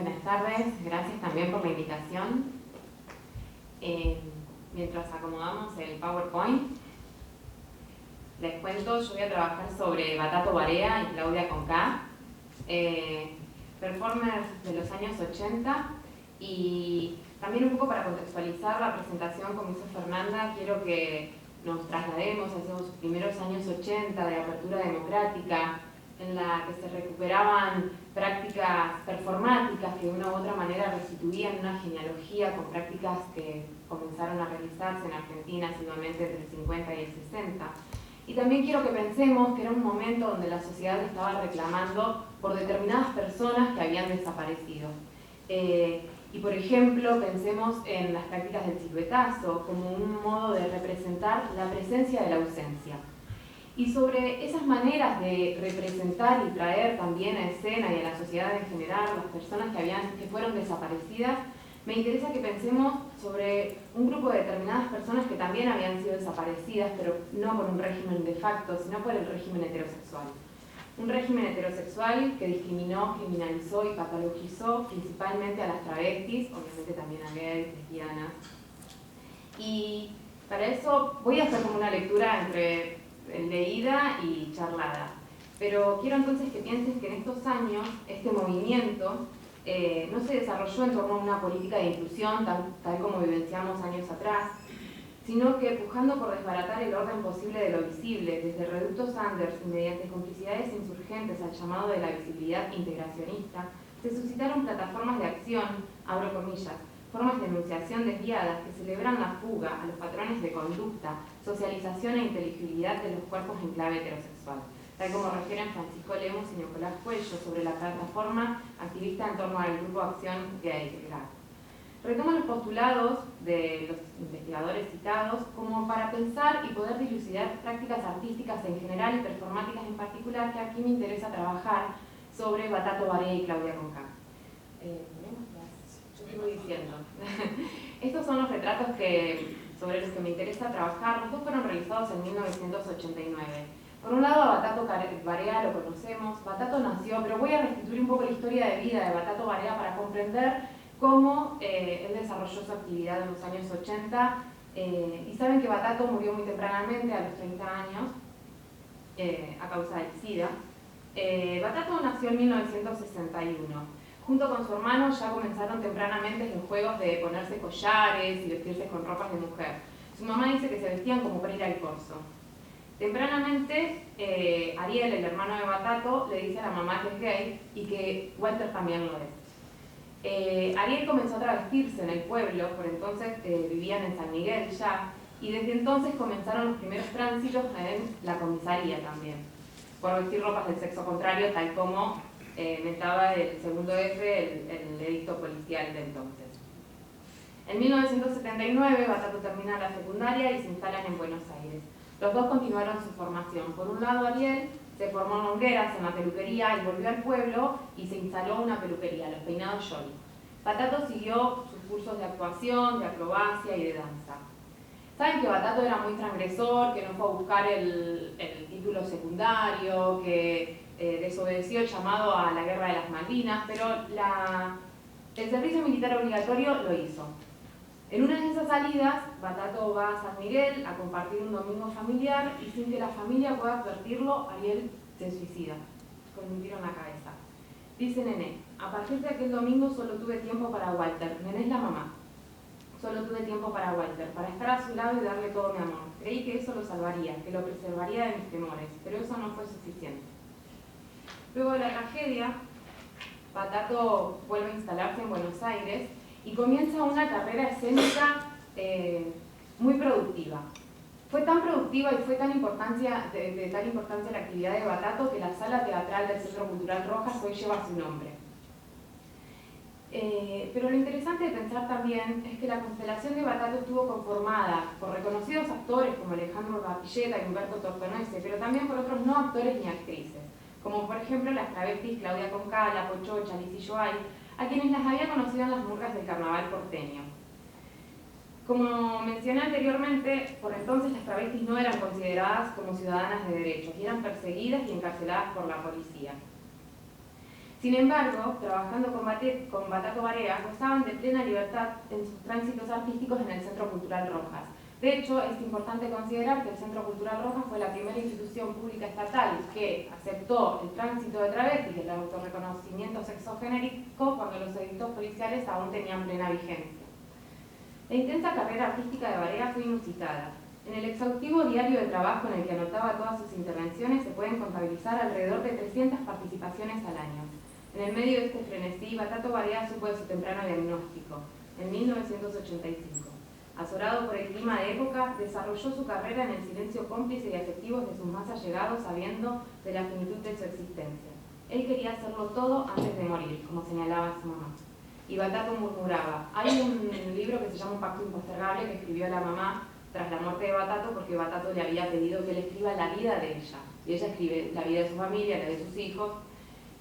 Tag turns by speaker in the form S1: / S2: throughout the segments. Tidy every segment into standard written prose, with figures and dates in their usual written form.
S1: Buenas tardes, gracias también por la invitación. Mientras acomodamos el PowerPoint, les cuento, yo voy a trabajar sobre Batato Barea y Claudia con K, performers de los años 80, y también un poco para contextualizar la presentación, como hizo Fernanda, quiero que nos traslademos a esos primeros años 80 de apertura democrática, en la que se recuperaban prácticas performáticas que de una u otra manera restituían una genealogía con prácticas que comenzaron a realizarse en Argentina asiduamente entre el 50 y el 60. Y también quiero que pensemos que era un momento donde la sociedad estaba reclamando por determinadas personas que habían desaparecido. Y por ejemplo, pensemos en las prácticas del siluetazo como un modo de representar la presencia de la ausencia. Y sobre esas maneras de representar y traer también a escena y a la sociedad en general las personas que fueron desaparecidas, me interesa que pensemos sobre un grupo de determinadas personas que también habían sido desaparecidas, pero no por un régimen de facto, sino por el régimen heterosexual. Un régimen heterosexual que discriminó, criminalizó y patologizó principalmente a las travestis, obviamente también a gays, lesbianas. Y para eso voy a hacer como una lectura entre leída y charlada. Pero quiero entonces que piensen que en estos años este movimiento no se desarrolló en torno a una política de inclusión tal como vivenciamos años atrás, sino que pujando por desbaratar el orden posible de lo visible, desde reductos Anders y mediante complicidades insurgentes al llamado de la visibilidad integracionista, se suscitaron plataformas de acción, abro comillas, formas de enunciación desviadas que celebran la fuga a los patrones de conducta, socialización e inteligibilidad de los cuerpos en clave heterosexual, tal como refieren Francisco Lemus y Nicolás Cuello sobre la plataforma activista en torno al grupo Acción Gay. Retomo los postulados de los investigadores citados como para pensar y poder dilucidar prácticas artísticas en general y performáticas en particular, que aquí me interesa trabajar sobre Batato Barea y Claudia con K. Yo voy diciendo. Estos son los retratos sobre los que me interesa trabajar. Los dos fueron realizados en 1989. Por un lado, a Batato Barea lo conocemos. Batato nació, pero voy a restituir un poco la historia de vida de Batato Barea para comprender cómo él desarrolló su actividad en los años 80. Y saben que Batato murió muy tempranamente, a los 30 años, a causa del SIDA. Batato nació en 1961. Junto con su hermano ya comenzaron tempranamente los juegos de ponerse collares y vestirse con ropas de mujer. Su mamá dice que se vestían como para ir al corso. Tempranamente, Ariel, el hermano de Batato, le dice a la mamá que es gay y que Walter también lo es. Ariel comenzó a travestirse en el pueblo, por entonces vivían en San Miguel ya, y desde entonces comenzaron los primeros tránsitos en la comisaría también, por vestir ropas del sexo contrario, tal como mentaba el segundo F, el edicto policial de entonces. En 1979, Batato termina la secundaria y se instalan en Buenos Aires. Los dos continuaron su formación. Por un lado, Ariel se formó en Longueras, en la peluquería, y volvió al pueblo y se instaló una peluquería, Los Peinados Jolie. Batato siguió sus cursos de actuación, de acrobacia y de danza. Saben que Batato era muy transgresor, que no fue a buscar el título secundario, que desobedeció el llamado a la guerra de las Malvinas, pero el servicio militar obligatorio lo hizo. En una de esas salidas, Batato va a San Miguel a compartir un domingo familiar y sin que la familia pueda advertirlo, Ariel se suicida, con un tiro en la cabeza. Dice Nené, a partir de aquel domingo solo tuve tiempo para Walter, Nené es la mamá. Solo tuve tiempo para Walter, para estar a su lado y darle todo mi amor. Creí que eso lo salvaría, que lo preservaría de mis temores, pero eso no fue suficiente. Luego de la tragedia, Batato vuelve a instalarse en Buenos Aires y comienza una carrera escénica muy productiva. Fue tan productiva y fue de tal importancia la actividad de Batato que la sala teatral del Centro Cultural Rojas hoy lleva su nombre. Pero lo interesante de pensar también es que la constelación de Batato estuvo conformada por reconocidos actores como Alejandro Capilleta y Humberto Tortonese, pero también por otros no actores ni actrices, como por ejemplo las travestis Claudia con K, La Pochocha, Liz y Joay, a quienes las había conocido en las murgas del carnaval porteño. Como mencioné anteriormente, por entonces las travestis no eran consideradas como ciudadanas de derechos y eran perseguidas y encarceladas por la policía. Sin embargo, trabajando con Batato Barea, gozaban de plena libertad en sus tránsitos artísticos en el Centro Cultural Rojas. De hecho, es importante considerar que el Centro Cultural Rojas fue la primera institución pública estatal que aceptó el tránsito de travestis y el autorreconocimiento sexogenérico cuando los edictos policiales aún tenían plena vigencia. La intensa carrera artística de Barea fue inusitada. En el exhaustivo diario de trabajo en el que anotaba todas sus intervenciones se pueden contabilizar alrededor de 300 participaciones al año. En el medio de este frenesí, Batato Barea supo de su temprano diagnóstico, en 1985. Azorado por el clima de época, desarrolló su carrera en el silencio cómplice y afectivo de sus más allegados, sabiendo de la finitud de su existencia. Él quería hacerlo todo antes de morir, como señalaba su mamá. Y Batato murmuraba. Hay un libro que se llama Un pacto impostergable que escribió la mamá tras la muerte de Batato porque Batato le había pedido que él escriba la vida de ella. Y ella escribe la vida de su familia, la de sus hijos.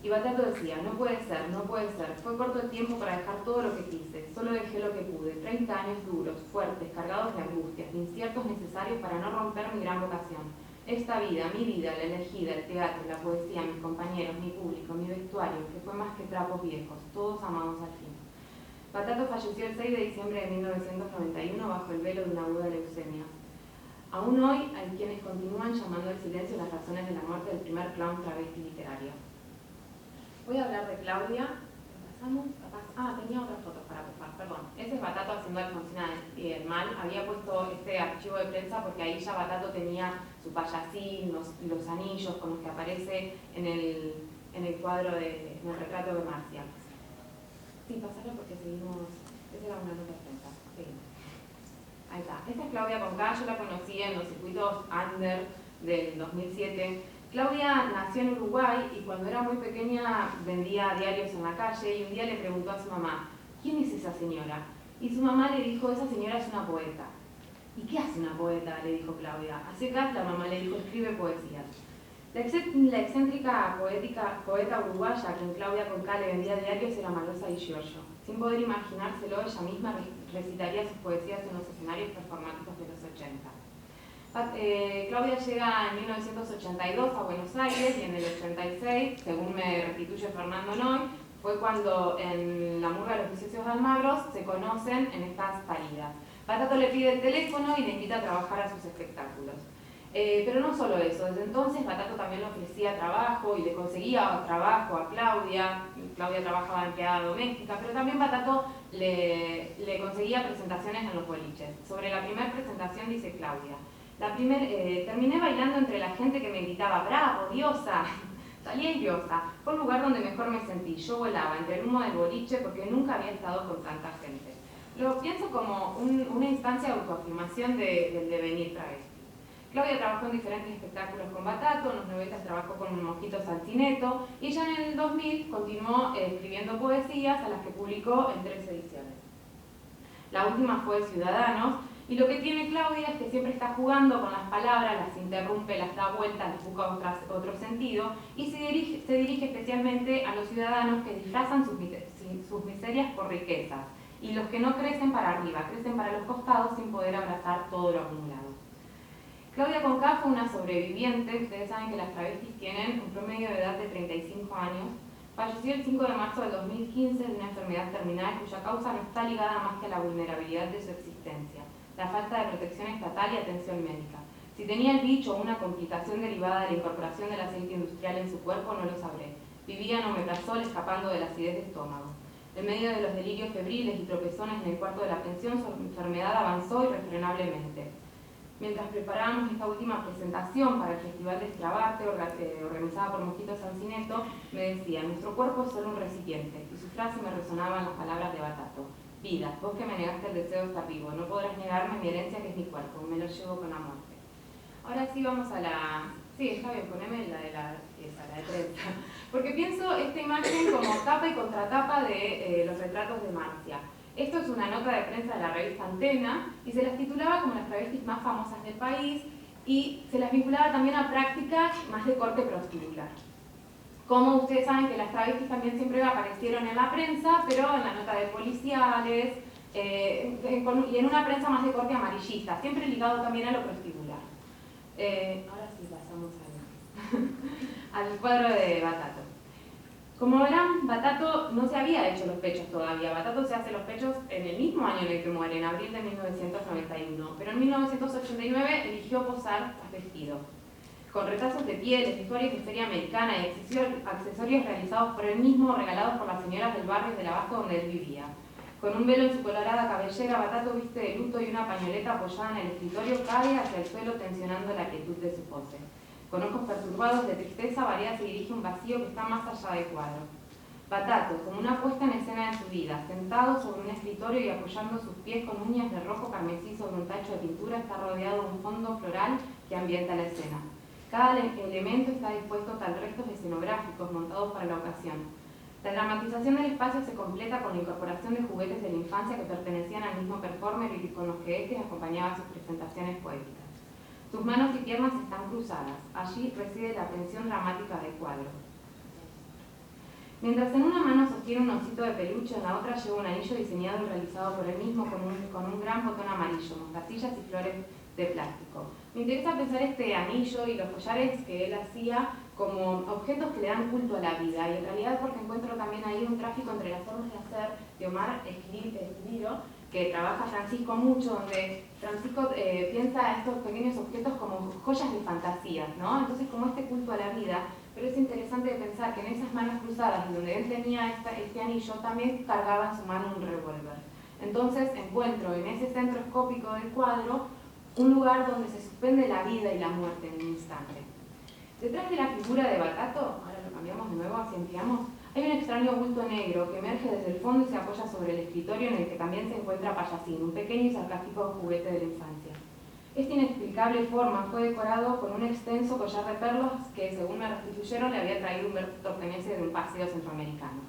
S1: Y Batato decía, no puede ser, no puede ser. Fue corto el tiempo para dejar todo lo que quise. Solo dejé lo que pude. 30 años duros, fuertes, cargados de angustias, de inciertos necesarios para no romper mi gran vocación. Esta vida, mi vida, la elegida, el teatro, la poesía, mis compañeros, mi público, mi vestuario, que fue más que trapos viejos, todos amados al fin. Batato falleció el 6 de diciembre de 1991 bajo el velo de una aguda leucemia. Aún hoy hay quienes continúan llamando al silencio las razones de la muerte del primer clown travesti literario. Voy a hablar de Claudia. ¿Pasamos? Tenía otras fotos para pasar, perdón. Ese es Batato haciendo Alfonsina del Mal. Había puesto este archivo de prensa porque ahí ya Batato tenía su payasín, los anillos con los que aparece en el cuadro, en el retrato de Marcia. Sí, pasarlo porque seguimos. Esa era una nota de prensa. Seguimos. Ahí está. Esta es Claudia Conká. Yo la conocí en los circuitos under del 2007. Claudia nació en Uruguay y cuando era muy pequeña vendía diarios en la calle y un día le preguntó a su mamá, ¿quién es esa señora? Y su mamá le dijo, esa señora es una poeta. ¿Y qué hace una poeta?, le dijo Claudia. A secas la mamá le dijo, escribe poesías. La excéntrica poeta uruguaya a quien Claudia Conká le vendía diarios era Marosa Di Giorgio. Sin poder imaginárselo, ella misma recitaría sus poesías en los escenarios performáticos de los 80. Claudia llega en 1982 a Buenos Aires y en el 86, según me restituye Fernando Noy, fue cuando en la murga de los Viciosos Almagros se conocen en estas salidas. Batato le pide el teléfono y le invita a trabajar a sus espectáculos. Pero no solo eso, desde entonces Batato también le ofrecía trabajo y le conseguía trabajo a Claudia. Claudia trabajaba de empleada doméstica, pero también Batato le conseguía presentaciones en los boliches. Sobre la primera presentación dice Claudia, terminé bailando entre la gente que me gritaba, ¡bravo, diosa! Salí airiosa. Fue el lugar donde mejor me sentí. Yo volaba entre el humo del boliche porque nunca había estado con tanta gente. Lo pienso como una instancia de autoafirmación del devenir travesti. Claudia trabajó en diferentes espectáculos con Batato, en los 90 trabajó con Mosquito Santineto y ya en el 2000 continuó escribiendo poesías a las que publicó en 3 ediciones. La última fue Ciudadanos. Y lo que tiene Claudia es que siempre está jugando con las palabras, las interrumpe, las da vueltas, les busca otro sentido y se dirige especialmente a los ciudadanos que disfrazan sus miserias por riquezas y los que no crecen para arriba, crecen para los costados sin poder abrazar todo lo acumulado. Claudia Conká fue una sobreviviente. Ustedes saben que las travestis tienen un promedio de edad de 35 años. Falleció el 5 de marzo del 2015 de una enfermedad terminal cuya causa no está ligada más que a la vulnerabilidad de su existencia, la falta de protección estatal y atención médica. Si tenía el bicho o una complicación derivada de la incorporación del aceite industrial en su cuerpo, no lo sabré. Vivía en omeprazol escapando de la acidez de estómago. En medio de los delirios febriles y tropezones en el cuarto de la pensión, su enfermedad avanzó irrefrenablemente. Mientras preparábamos esta última presentación para el Festival de Estrabarte, organizada por Mosquito Santineto, me decía, nuestro cuerpo es solo un recipiente, y su frase me resonaba en las palabras de Batato. Vida, vos que me negaste el deseo de estar vivo, no podrás negarme mi herencia que es mi cuerpo, me lo llevo con la muerte. Ahora sí vamos a la... Sí, está bien, poneme la de prensa. Porque pienso esta imagen como tapa y contratapa de los retratos de Marcia. Esto es una nota de prensa de la revista Antena y se las titulaba como las travestis más famosas del país y se las vinculaba también a prácticas más de corte prostíbulo. Como ustedes saben que las travestis también siempre aparecieron en la prensa, pero en la nota de policiales y en una prensa más de corte amarillista, siempre ligado también a lo prostíbulo. Ahora sí pasamos al cuadro de Batato. Como verán, Batato no se había hecho los pechos todavía. Batato se hace los pechos en el mismo año en el que muere, en abril de 1991. Pero en 1989 eligió posar vestido, con retazos de piel, vestuarios de feria americana y accesorios realizados por él mismo o regalados por las señoras del barrio del Abasto donde él vivía. Con un velo en su colorada cabellera, Batato viste de luto y una pañoleta apoyada en el escritorio cae hacia el suelo tensionando la quietud de su pose. Con ojos perturbados de tristeza, Barea se dirige a un vacío que está más allá del cuadro. Batato, como una puesta en escena de su vida, sentado sobre un escritorio y apoyando sus pies con uñas de rojo carmesí sobre un tacho de pintura, está rodeado de un fondo floral que ambienta la escena. Cada elemento está dispuesto tal restos escenográficos montados para la ocasión. La dramatización del espacio se completa con la incorporación de juguetes de la infancia que pertenecían al mismo performer y con los que éste acompañaba sus presentaciones poéticas. Sus manos y piernas están cruzadas. Allí reside la tensión dramática del cuadro. Mientras en una mano sostiene un osito de peluche, en la otra lleva un anillo diseñado y realizado por él mismo con un gran botón amarillo, mostacillas y flores de plástico. Me interesa pensar este anillo y los collares que él hacía como objetos que le dan culto a la vida, y en realidad porque encuentro también ahí un tráfico entre las formas de hacer de Omar Esquiliro, que trabaja Francisco mucho, donde Francisco piensa estos pequeños objetos como joyas de fantasías, ¿no? Entonces, como este culto a la vida, pero es interesante pensar que en esas manos cruzadas, donde él tenía este anillo, también cargaba en su mano un revólver. Entonces, encuentro en ese centro escópico del cuadro un lugar donde se suspende la vida y la muerte en un instante. Detrás de la figura de Batato, ahora lo cambiamos de nuevo, así ampliamos, hay un extraño bulto negro que emerge desde el fondo y se apoya sobre el escritorio en el que también se encuentra Payasín, un pequeño y sarcástico juguete de la infancia. Esta inexplicable forma fue decorado con un extenso collar de perlos que, según me restituyeron, le había traído Humberto Ortenese de un paseo centroamericano.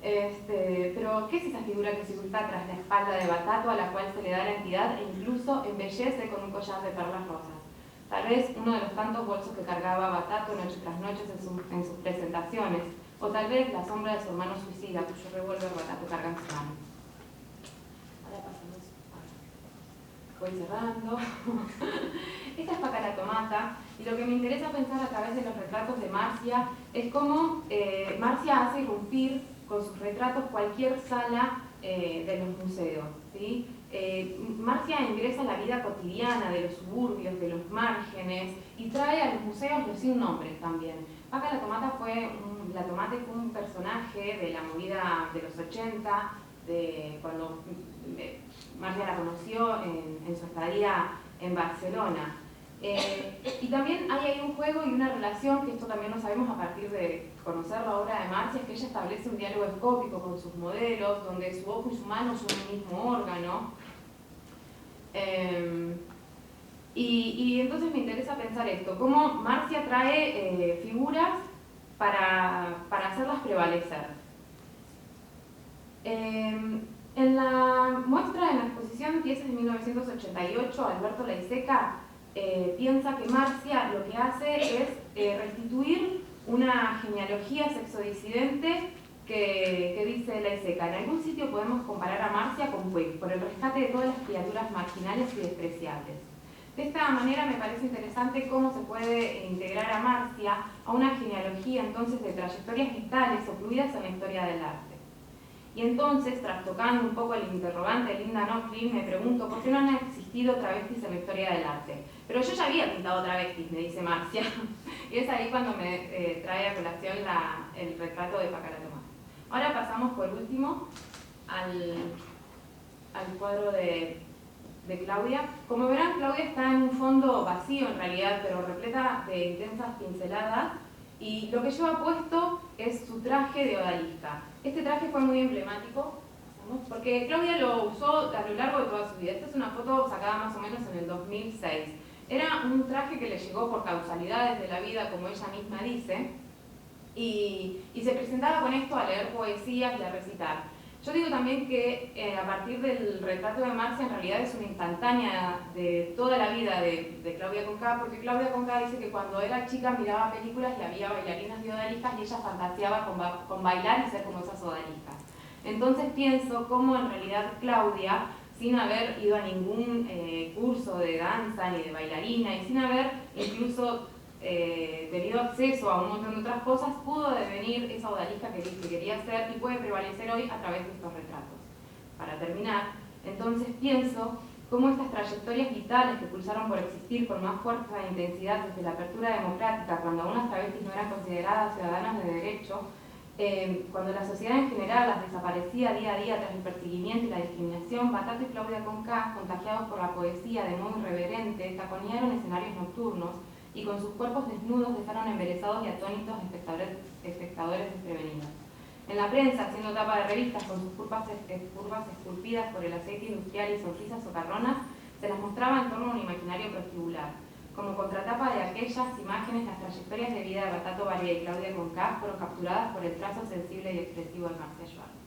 S1: Pero, ¿qué es esa figura que se oculta tras la espalda de Batato, a la cual se le da la entidad e incluso embellece con un collar de perlas rosas? Tal vez uno de los tantos bolsos que cargaba Batato noche tras noche en sus presentaciones, o tal vez la sombra de su hermano suicida, cuyo revólver Batato carga en su mano. Ahora pasamos. Voy cerrando. Esta es Pacaratomata, y lo que me interesa pensar a través de los retratos de Marcia es cómo Marcia hace irrumpir con sus retratos cualquier sala de los museos, ¿sí? Marcia ingresa a la vida cotidiana de los suburbios, de los márgenes, y trae a los museos los sin nombres también. Paca la Tomate fue un personaje de la movida de los 80, cuando Marcia la conoció en su estadía en Barcelona. Y también hay ahí un juego y una relación, que esto también lo sabemos a partir de conocer la obra de Marcia, es que ella establece un diálogo escópico con sus modelos, donde su ojo y su mano son un mismo órgano. Y entonces me interesa pensar esto, cómo Marcia trae figuras para hacerlas prevalecer. En la muestra, en la exposición Piezas de 1988, Alberto Laiseca piensa que Marcia lo que hace es restituir una genealogía sexodisidente que dice Laiseca: en algún sitio podemos comparar a Marcia con Puig, por el rescate de todas las criaturas marginales y despreciables. De esta manera me parece interesante cómo se puede integrar a Marcia a una genealogía entonces de trayectorias vitales ocluidas en la historia del arte. Y entonces, trastocando un poco el interrogante de Linda Nochlin, me pregunto por qué no han existido travestis en la historia del arte. Pero yo ya había pintado travestis, me dice Marcia. Y es ahí cuando me trae a colación el retrato de Pacaratomata. Ahora pasamos por último al cuadro de Claudia. Como verán, Claudia está en un fondo vacío en realidad, pero repleta de intensas pinceladas. Y lo que lleva puesto es su traje de odalisca. Este traje fue muy emblemático, porque Claudia lo usó a lo largo de toda su vida. Esta es una foto sacada más o menos en el 2006. Era un traje que le llegó por causalidades de la vida, como ella misma dice, y se presentaba con esto a leer poesías y a recitar. Yo digo también que a partir del retrato de Marcia, en realidad es una instantánea de toda la vida de Claudia Conká, porque Claudia Conká dice que cuando era chica miraba películas y había bailarinas de odaliscas y ella fantaseaba con bailar y ser como esas odaliscas. Entonces pienso cómo en realidad Claudia, sin haber ido a ningún curso de danza ni de bailarina y sin haber incluso debido a acceso a un montón de otras cosas, pudo devenir esa odalisca que quería ser y puede prevalecer hoy a través de estos retratos. Para terminar, entonces pienso cómo estas trayectorias vitales que pulsaron por existir con más fuerza e intensidad desde la apertura democrática, cuando aún las travestis no eran consideradas ciudadanas de derecho, cuando la sociedad en general las desaparecía día a día tras el perseguimiento y la discriminación, Batato y Claudia Conká, contagiados por la poesía de modo irreverente, taconearon escenarios nocturnos y con sus cuerpos desnudos dejaron embelesados y atónitos espectadores desprevenidos. En la prensa, haciendo tapa de revistas con sus curvas esculpidas por el aceite industrial y sonrisas socarronas, se las mostraba en torno a un imaginario prostíbular. Como contratapa de aquellas imágenes, las trayectorias de vida de Batato Barea y Claudia Conká fueron capturadas por el trazo sensible y expresivo de Marcia Schwartz.